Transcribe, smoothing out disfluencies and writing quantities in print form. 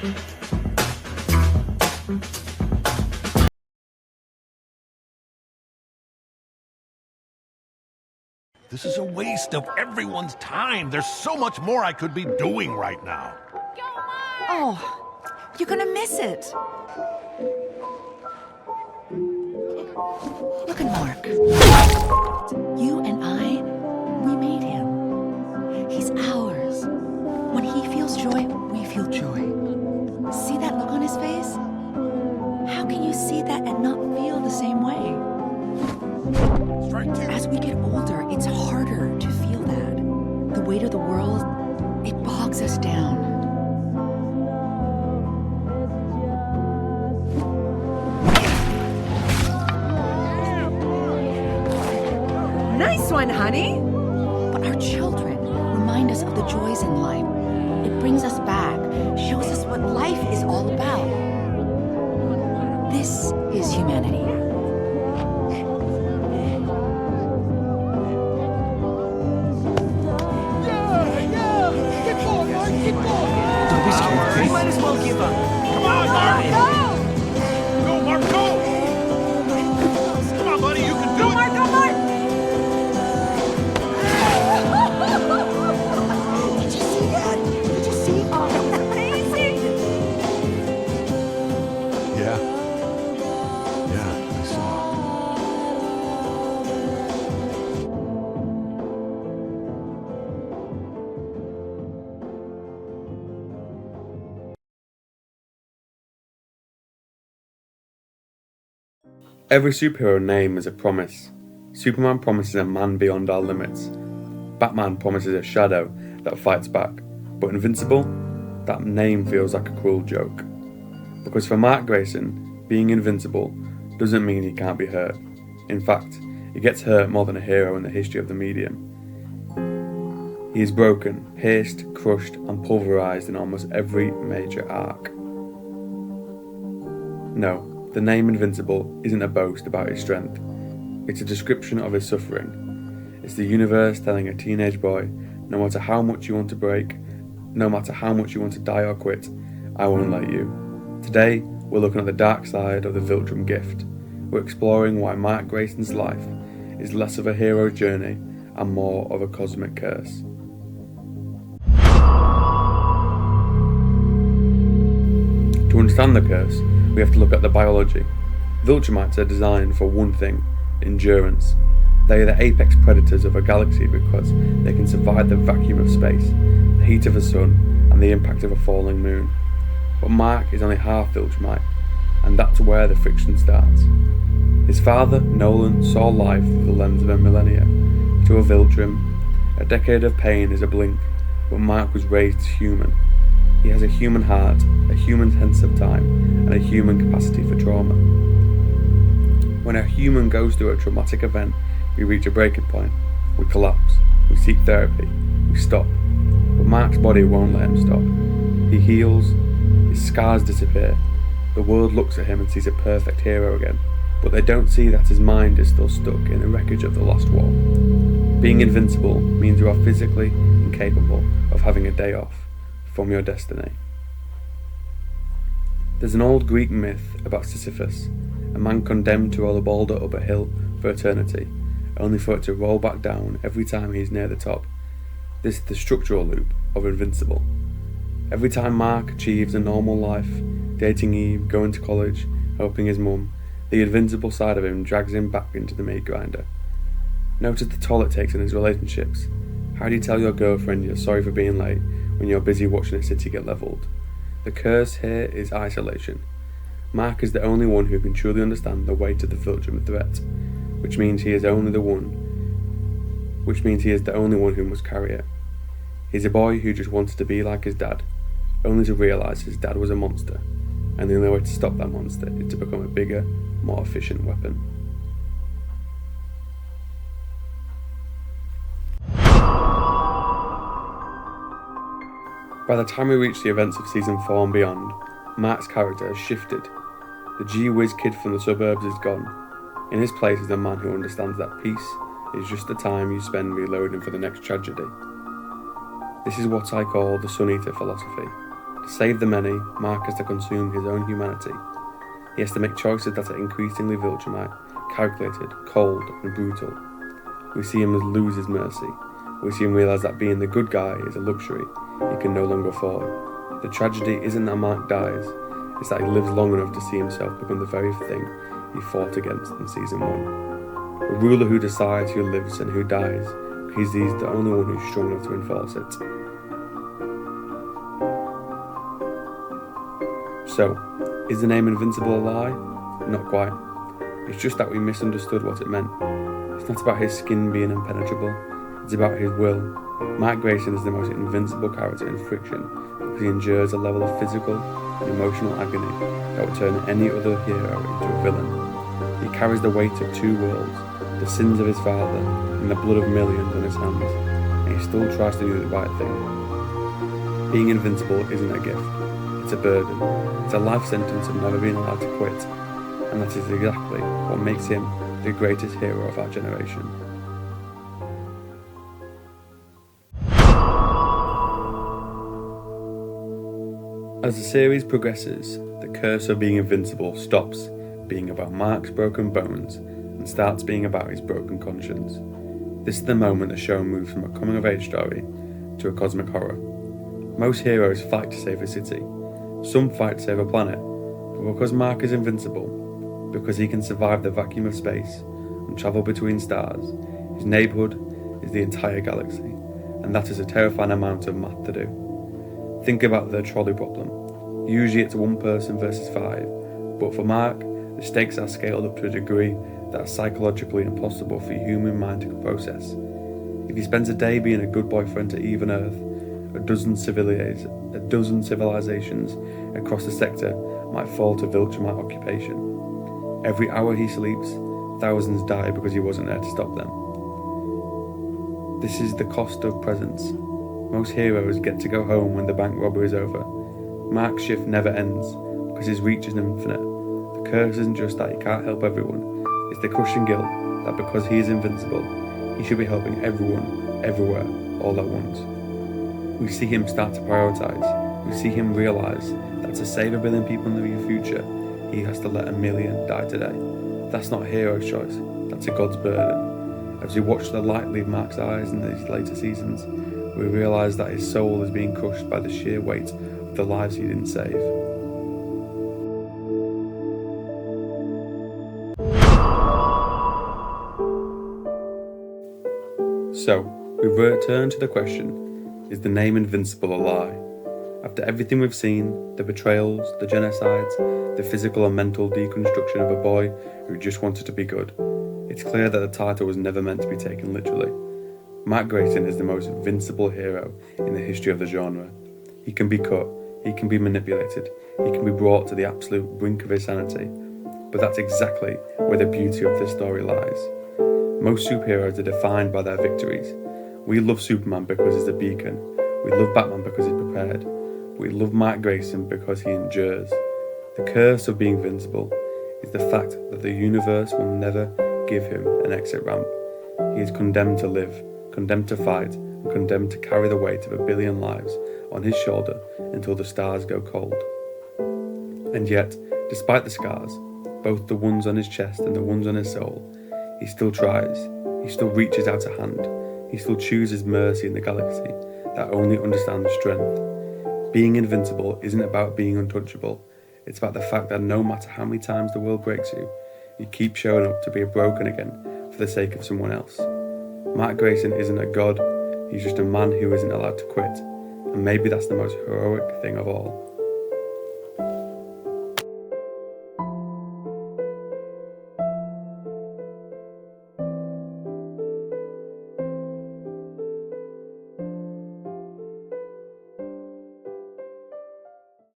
This is a waste of everyone's time. There's so much more I could be doing right now. Oh, you're gonna miss it. Look at Mark. You and I, we made him. He's ours. When he feels joy, we feel joy. See that look on his face? How can you see that and not feel the same way? As we get older, it's harder to feel that. The weight of the world, it bogs us down. Nice one, honey! But our children remind us of the joys in life. It brings us back, shows us what life is all about. This is humanity. Don't be scared. You might as well give up. Come on, Mark! Go, Mark, go! Come on, buddy, you can do it! Mark, go, Mark! Did you see that? Did you see? Oh, amazing! Yeah. Yeah, I saw. Every superhero name is a promise. Superman promises a man beyond our limits. Batman promises a shadow that fights back. But Invincible? That name feels like a cruel joke. Because for Mark Grayson, being invincible doesn't mean he can't be hurt. In fact, he gets hurt more than a hero in the history of the medium. He is broken, pierced, crushed, and pulverized in almost every major arc. No, the name Invincible isn't a boast about his strength. It's a description of his suffering. It's the universe telling a teenage boy, no matter how much you want to break, no matter how much you want to die or quit, I won't let you. Today, we're looking at the dark side of the Viltrum gift. We're exploring why Mark Grayson's life is less of a hero's journey and more of a cosmic curse. To understand the curse, we have to look at the biology. Viltrumites are designed for one thing: endurance. They are the apex predators of a galaxy because they can survive the vacuum of space, the heat of the sun, and the impact of a falling moon. But Mark is only half Viltrumite, and that's where the friction starts. His father, Nolan, saw life through the lens of a millennia. To a Viltrum, a decade of pain is a blink, but Mark was raised as human. He has a human heart, a human sense of time, and a human capacity for trauma. When a human goes through a traumatic event, we reach a breaking point. We collapse. We seek therapy. We stop. But Mark's body won't let him stop. He heals. His scars disappear. The world looks at him and sees a perfect hero again, but they don't see that his mind is still stuck in the wreckage of the last war. Being invincible means you are physically incapable of having a day off from your destiny. There's an old Greek myth about Sisyphus, a man condemned to roll a boulder up a hill for eternity, only for it to roll back down every time he's near the top. This is the structural loop of Invincible. Every time Mark achieves a normal life, dating Eve, going to college, helping his mum, the invincible side of him drags him back into the meat grinder. Notice the toll it takes in his relationships. How do you tell your girlfriend you're sorry for being late when you're busy watching a city get levelled? The curse here is isolation. Mark is the only one who can truly understand the weight of the Viltrum threat, which means he is the only one who must carry it. He's a boy who just wanted to be like his dad, only to realise his dad was a monster, and the only way to stop that monster is to become a bigger, more efficient weapon. By the time we reach the events of Season 4 and beyond, Mark's character has shifted. The gee-whiz kid from the suburbs is gone. In his place is a man who understands that peace is just the time you spend reloading for the next tragedy. This is what I call the Sun Eater philosophy. To save the many, Mark has to consume his own humanity. He has to make choices that are increasingly Viltrumite, calculated, cold, and brutal. We see him lose his mercy. We see him realise that being the good guy is a luxury he can no longer afford. The tragedy isn't that Mark dies, it's that he lives long enough to see himself become the very thing he fought against in Season 1. A ruler who decides who lives and who dies, because he's the only one who's strong enough to enforce it. So, is the name Invincible a lie? Not quite. It's just that we misunderstood what it meant. It's not about his skin being impenetrable, it's about his will. Mark Grayson is the most invincible character in fiction because he endures a level of physical and emotional agony that would turn any other hero into a villain. He carries the weight of two worlds, the sins of his father and the blood of millions on his hands, and he still tries to do the right thing. Being invincible isn't a gift, it's a burden. It's a life sentence of never being allowed to quit, and that is exactly what makes him the greatest hero of our generation. As the series progresses, the curse of being invincible stops being about Mark's broken bones and starts being about his broken conscience. This is the moment the show moves from a coming-of-age story to a cosmic horror. Most heroes fight to save a city. Some fight to save a planet, but because Mark is invincible, because he can survive the vacuum of space and travel between stars, his neighbourhood is the entire galaxy, and that is a terrifying amount of math to do. Think about the trolley problem. Usually it's one person versus 5, but for Mark, the stakes are scaled up to a degree that are psychologically impossible for a human mind to process. If he spends a day being a good boyfriend to Eve and Earth, a dozen civilizations across the sector might fall to Viltrumite occupation. Every hour he sleeps, thousands die because he wasn't there to stop them. This is the cost of presence. Most heroes get to go home when the bank robbery is over. Mark's shift never ends because his reach is infinite. The curse isn't just that he can't help everyone, it's the crushing guilt that because he is invincible, he should be helping everyone, everywhere, all at once. We see him start to prioritise. We see him realise that to save 1 billion people in the near future, he has to let 1 million die today. That's not a hero's choice, that's a God's burden. As we watch the light leave Mark's eyes in these later seasons, we realise that his soul is being crushed by the sheer weight of the lives he didn't save. So, we return to the question, is the name Invincible a lie? After everything we've seen, the betrayals, the genocides, the physical and mental deconstruction of a boy who just wanted to be good, it's clear that the title was never meant to be taken literally. Mark Grayson is the most invincible hero in the history of the genre. He can be cut, he can be manipulated, he can be brought to the absolute brink of his sanity, but that's exactly where the beauty of this story lies. Most superheroes are defined by their victories. We love Superman because he's a beacon, we love Batman because he's prepared, we love Mark Grayson because he endures. The curse of being invincible is the fact that the universe will never give him an exit ramp. He is condemned to live, condemned to fight, and condemned to carry the weight of 1 billion lives on his shoulder until the stars go cold. And yet, despite the scars, both the ones on his chest and the ones on his soul, he still tries, he still reaches out a hand, he still chooses mercy in the galaxy that only understands strength. Being invincible isn't about being untouchable, it's about the fact that no matter how many times the world breaks you, you keep showing up to be broken again for the sake of someone else. Mark Grayson isn't a god, he's just a man who isn't allowed to quit, and maybe that's the most heroic thing of all.